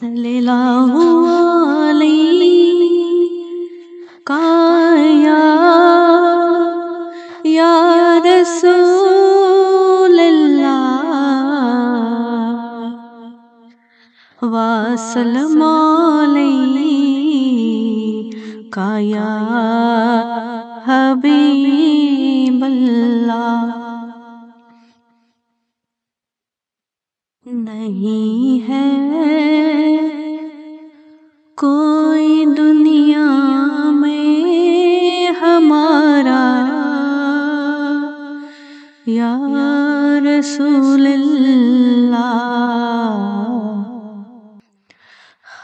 صلی اللہ علیہ یا رسول اللہ وسلم علیک یا حبیب اللہ۔ نہیں ہے کوئی دنیا میں ہمارا یا رسول اللہ،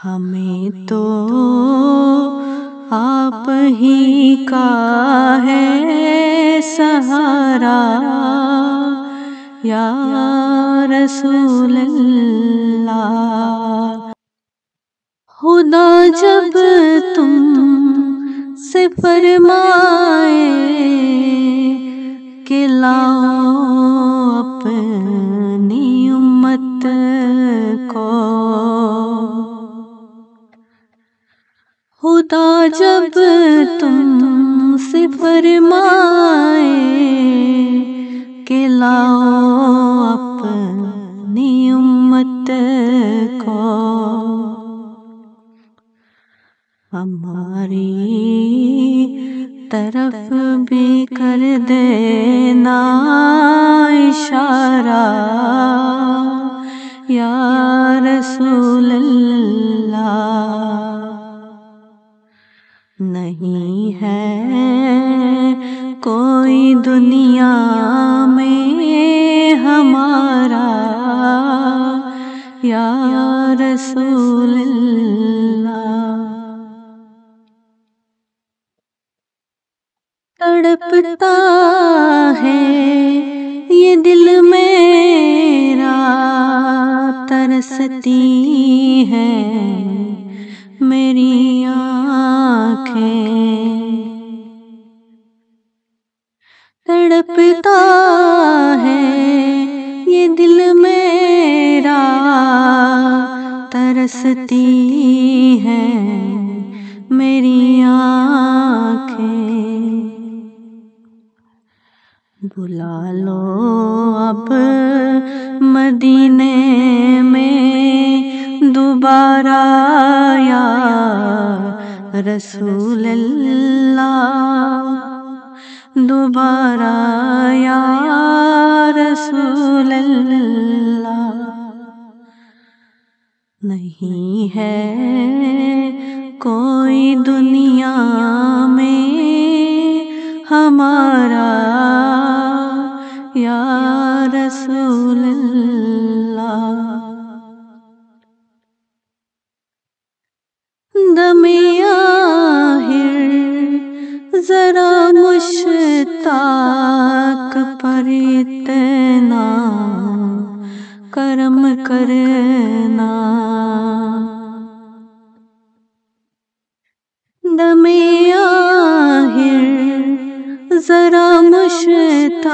ہمیں تو آپ ہی کا ہے سہارا یا رسول اللہ۔ خدا جب تم سے فرمائے کہ لاؤ اپنی امت کو، خدا جب تم سے فرمائے کہ لاؤ اپنی امت کو، ہماری طرف بھی کر دینا اشارہ یا رسول اللہ۔ نہیں ہے کوئی دنیا میں ہمارا یا رسول اللہ۔ تڑپتا ہے یہ دل میرا، ترستی ہے میری آنکھیں، تڑپتا ہے یہ دل میرا، ترستی ہے میری آنکھیں، بلا لو اب مدینے میں دوبارہ یا رسول اللہ، دوبارہ یا رسول اللہ۔ نہیں ہے کوئی دنیا میں ہمارا یا رسول اللہ۔ دم آخر ذرا مشتاق پر اتنا کرم کرنا، دم آخر ذرا مشتاق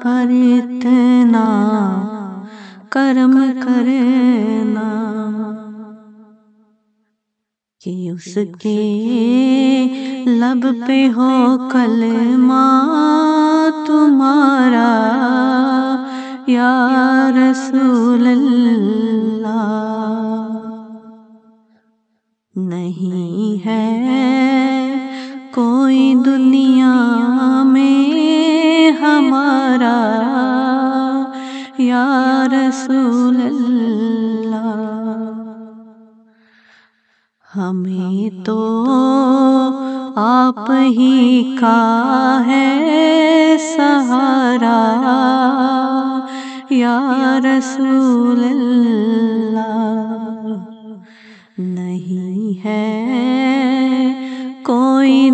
پر اتنا کرم کرنا، کہ اس کے لب پہ ہو کلمہ تمہارا یا رسول اللہ۔ نہیں ہے کوئی دنیا میں ہمارا یا رسول اللہ، ہمیں تو آپ ہی کا ہے سہارا یا رسول اللہ۔ نہیں ہے کوئی